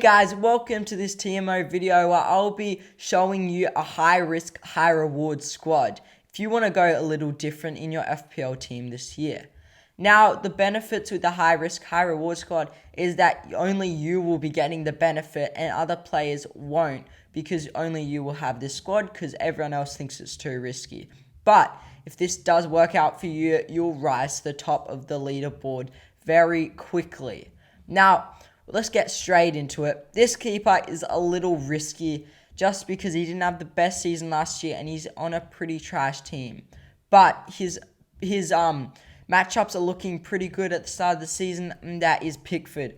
guys, welcome to this TMO video where I'll be showing you a high risk, high reward squad if you want to go a little different in your FPL team this year. Now, the benefits with the high risk, high reward squad is that only you will be getting the benefit and other players won't, because only you will have this squad because everyone else thinks it's too risky. But if this does work out for you, you'll rise to the top of the leaderboard very quickly. Now, let's get straight into it. This keeper is a little risky just because he didn't have the best season last year and he's on a pretty trash team. But his matchups are looking pretty good at the start of the season, and that is Pickford.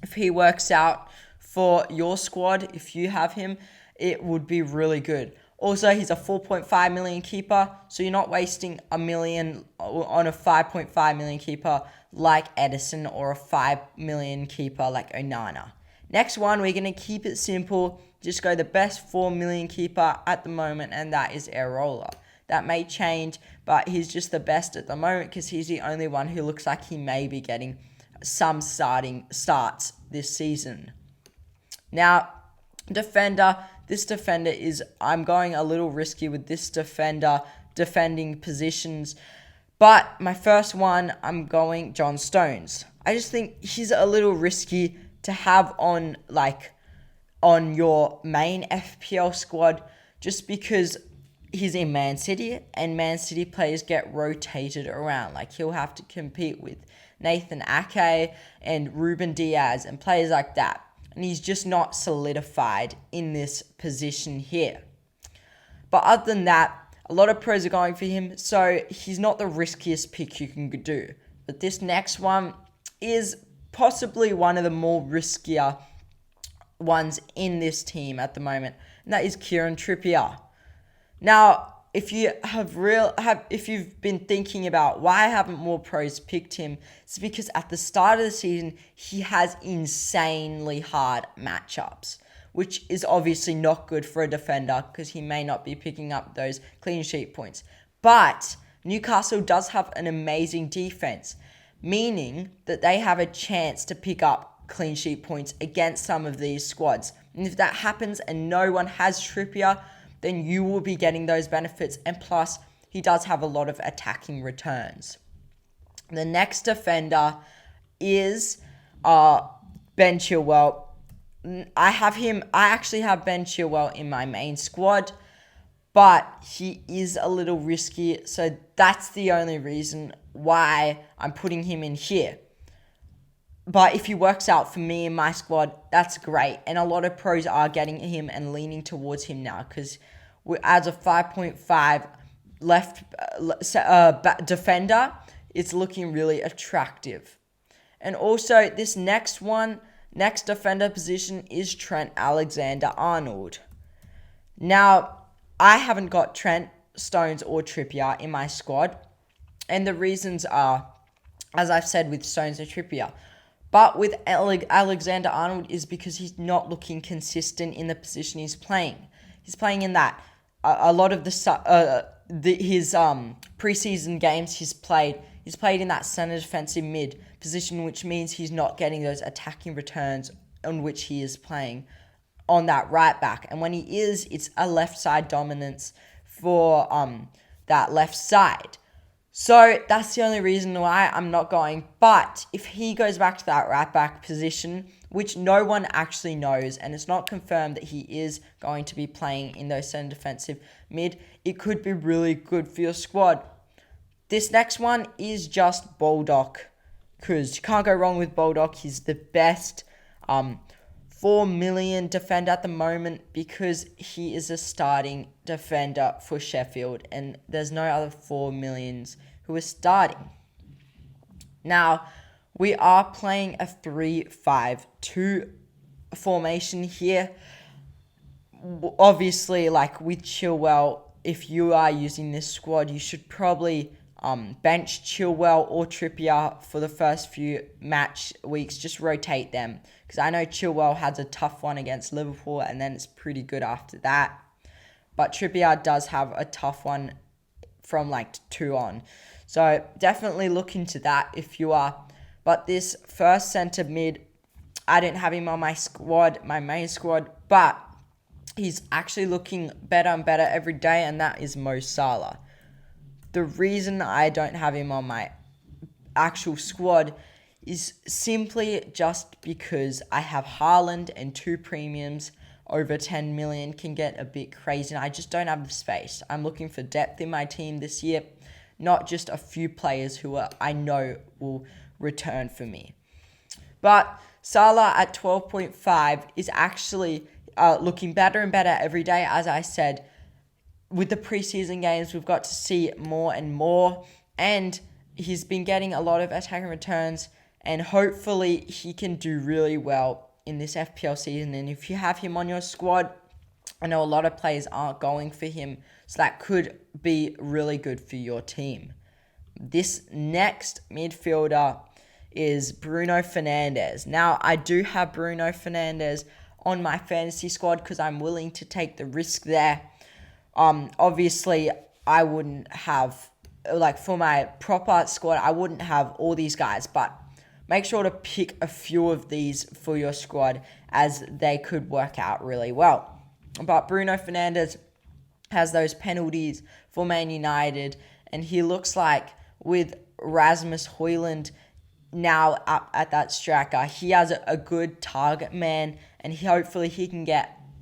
If he works out for your squad, if you have him, it would be really good. Also, he's a 4.5 million keeper, so you're not wasting $1 million on a 5.5 million keeper like Edison or a 5 million keeper like Onana. Next one, we're going to keep it simple. Just go the best 4 million keeper at the moment, and that is Areola. That may change, but he's just the best at the moment because he's the only one who looks like he may be getting some starts this season. Now, defender. This defender I'm going a little risky with this defender defending positions. But my first one, I'm going John Stones. I just think he's a little risky to have on your main FPL squad just because he's in Man City and Man City players get rotated around. Like, he'll have to compete with Nathan Ake and Ruben Diaz and players like that. And he's just not solidified in this position here. But other than that, a lot of pros are going for him, so he's not the riskiest pick you can do. But this next one is possibly one of the more riskier ones in this team at the moment, and that is Kieran Trippier. Now, if you've been thinking about why haven't more pros picked him, it's because at the start of the season, he has insanely hard matchups, which is obviously not good for a defender because he may not be picking up those clean sheet points. But Newcastle does have an amazing defense, meaning that they have a chance to pick up clean sheet points against some of these squads. And if that happens and no one has Trippier, then you will be getting those benefits. And plus, he does have a lot of attacking returns. The next defender is Ben Chilwell. I actually have Ben Chilwell in my main squad, but he is a little risky. So that's the only reason why I'm putting him in here. But if he works out for me in my squad, that's great. And a lot of pros are getting him and leaning towards him now because as a 5.5 left defender, it's looking really attractive. And also, this next defender position is Trent Alexander-Arnold. Now, I haven't got Trent, Stones, or Trippier in my squad. And the reasons are, as I've said with Stones and Trippier. But with Alexander-Arnold is because he's not looking consistent in the position he's playing. He's playing in that. A lot of his preseason games he's played in that center defensive mid position, which means he's not getting those attacking returns on which he is playing on that right back. And when he is, it's a left side dominance for that left side. So that's the only reason why I'm not going. But if he goes back to that right back position, which no one actually knows, and it's not confirmed that he is going to be playing in those center defensive mid, it could be really good for your squad. This next one is just Baldock, because you can't go wrong with Baldock. He's the best 4 million defender at the moment because he is a starting defender for Sheffield, and there's no other 4 millions who are starting. Now, we are playing a 3-5-2 formation here. Obviously, like with Chilwell, if you are using this squad, you should probably bench Chilwell or Trippier for the first few match weeks. Just rotate them, because I know Chilwell has a tough one against Liverpool, and then it's pretty good after that. But Trippier does have a tough one from like 2 on. So definitely look into that if you are. But this first centre mid, I didn't have him on my squad, my main squad, but he's actually looking better and better every day, and that is Mo Salah. The reason I don't have him on my actual squad is simply just because I have Haaland and 2 premiums over 10 million can get a bit crazy, and I just don't have the space. I'm looking for depth in my team this year, not just a few players who I know will return for me. But Salah at 12.5 is actually looking better and better every day. As I said, with the preseason games, we've got to see more and more, and he's been getting a lot of attacking returns, and hopefully he can do really well in this FPL season. And if you have him on your squad, I know a lot of players aren't going for him, so that could be really good for your team. This next midfielder is Bruno Fernandes. Now, I do have Bruno Fernandes on my fantasy squad because I'm willing to take the risk there. Obviously, I wouldn't have, for my proper squad, I wouldn't have all these guys, but make sure to pick a few of these for your squad as they could work out really well. But Bruno Fernandes has those penalties for Man United, and he looks like with Rasmus Højlund now up at that striker, he has a good target man, and hopefully he can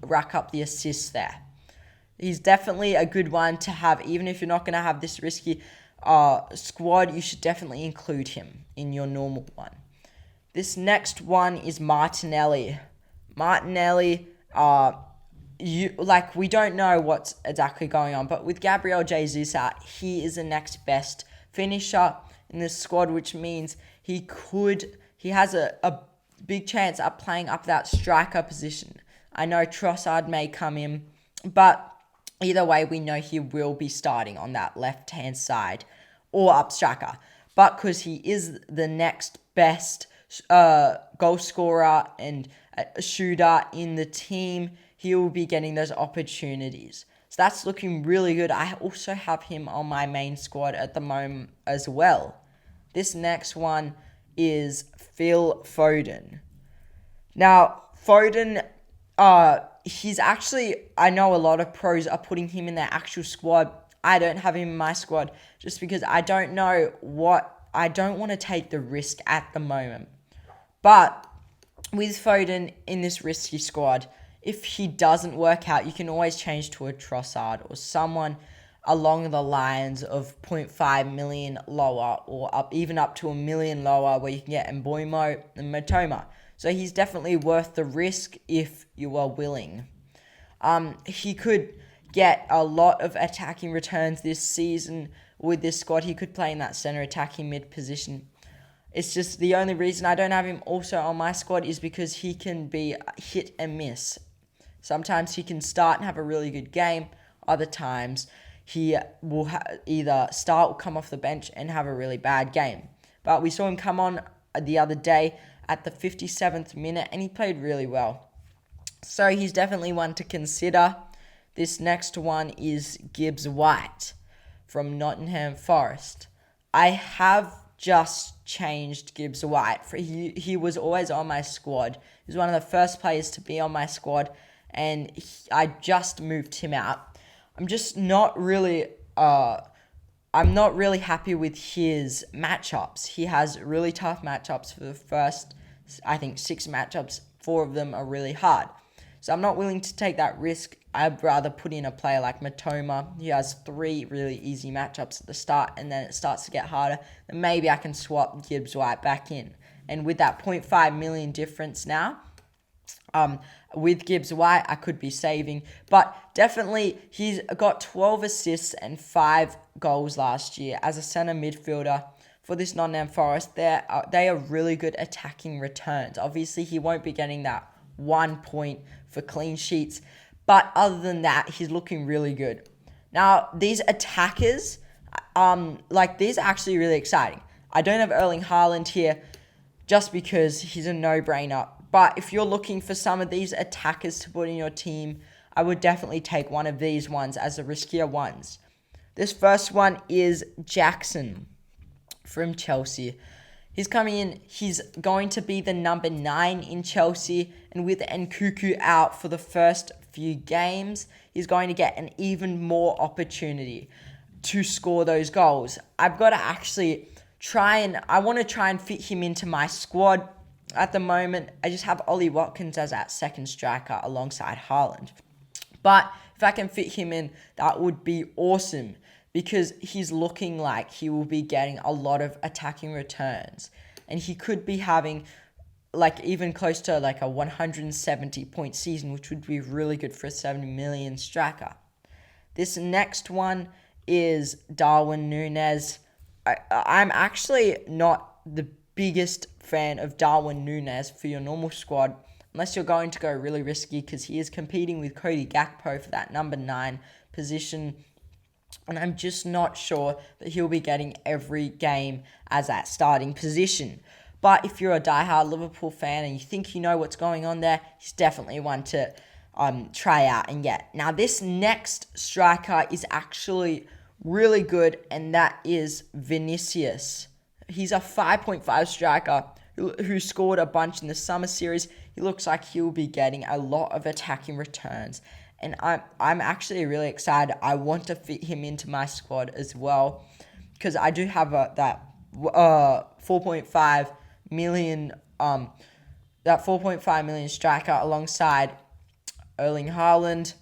rack up the assists there. He's definitely a good one to have. Even if you're not going to have this risky squad, you should definitely include him in your normal one. This next one is Martinelli. Martinelli, we don't know what's exactly going on, but with Gabriel Jesus out, he is the next best finisher in this squad, which means he has a big chance at playing up that striker position. I know Trossard may come in, but either way, we know he will be starting on that left-hand side or up striker. But because he is the next best goal scorer and shooter in the team, he will be getting those opportunities. So that's looking really good. I also have him on my main squad at the moment as well. This next one is Phil Foden. Now, Foden, he's actually, I know a lot of pros are putting him in their actual squad. I don't have him in my squad just because I don't want to take the risk at the moment. But with Foden in this risky squad, if he doesn't work out, you can always change to a Trossard or someone along the lines of 0.5 million lower or even up to $1 million lower, where you can get Mbeumo and Matoma. So he's definitely worth the risk if you are willing. He could get a lot of attacking returns this season with this squad. He could play in that center attacking mid position. It's just the only reason I don't have him also on my squad is because he can be hit and miss. Sometimes he can start and have a really good game. Other times he will either start or come off the bench and have a really bad game. But we saw him come on the other day at the 57th minute, and he played really well. So he's definitely one to consider. This next one is Gibbs White from Nottingham Forest. I have just changed Gibbs White. He was always on my squad. He was one of the first players to be on my squad, and I just moved him out. I'm just not really happy with his matchups. He has really tough matchups for the first, I think, 6 matchups. 4 of them are really hard. So I'm not willing to take that risk. I'd rather put in a player like Matoma. He has 3 really easy matchups at the start, and then it starts to get harder. Then maybe I can swap Gibbs White back in. And with that 0.5 million difference now, with Gibbs White, I could be saving. But definitely, he's got 12 assists and 5 goals last year as a centre midfielder for this Nottingham Forest. They are really good attacking returns. Obviously, he won't be getting that 1 point for clean sheets. But other than that, he's looking really good. Now, these attackers, these are actually really exciting. I don't have Erling Haaland here just because he's a no-brainer. But if you're looking for some of these attackers to put in your team, I would definitely take one of these ones as the riskier ones. This first one is Jackson from Chelsea. He's coming in, he's going to be the number 9 in Chelsea, and with Nkunku out for the first few games, he's going to get an even more opportunity to score those goals. I've got to actually I want to try and fit him into my squad. At the moment, I just have Ollie Watkins as that second striker alongside Haaland. But if I can fit him in, that would be awesome, because he's looking like he will be getting a lot of attacking returns. And he could be having like even close to like a 170 point season, which would be really good for a 70 million striker. This next one is Darwin Núñez. I'm actually not the biggest fan of Darwin Núñez for your normal squad, unless you're going to go really risky, because he is competing with Cody Gakpo for that number 9 position. And I'm just not sure that he'll be getting every game as that starting position. But if you're a diehard Liverpool fan and you think you know what's going on there, he's definitely one to try out and get. Now, this next striker is actually really good, and that is Vinicius. He's a 5.5 striker who scored a bunch in the summer series. He looks like he'll be getting a lot of attacking returns, and I'm actually really excited. I want to fit him into my squad as well, because I do have that 4.5 million striker alongside Erling Haaland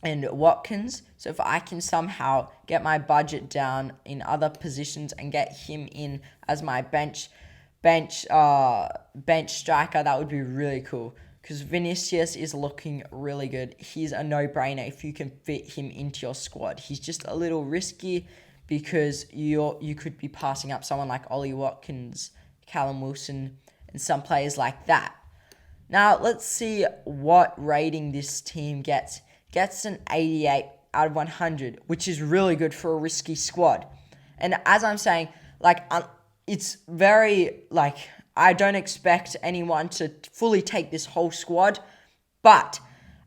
and Watkins. So if I can somehow get my budget down in other positions and get him in as my bench striker, that would be really cool, because Vinicius is looking really good. He's a no-brainer if you can fit him into your squad. He's just a little risky, because you could be passing up someone like Ollie Watkins, Callum Wilson, and some players like that. Now, let's see what rating this team gets. Gets an 88 out of 100, which is really good for a risky squad. And as I'm saying, it's very, I don't expect anyone to fully take this whole squad, but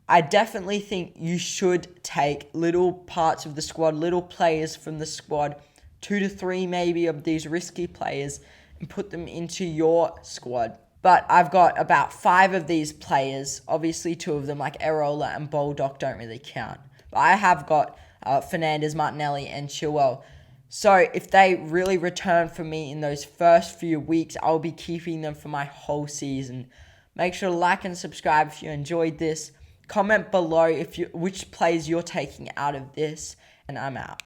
I definitely think you should take little parts of the squad, little players from the squad, 2 to 3 maybe of these risky players, and put them into your squad. But I've got about 5 of these players. Obviously, 2 of them, like Areola and Baldock, don't really count. But I have got Fernandes, Martinelli, and Chilwell. So if they really return for me in those first few weeks, I'll be keeping them for my whole season. Make sure to like and subscribe if you enjoyed this. Comment below which plays you're taking out of this, and I'm out.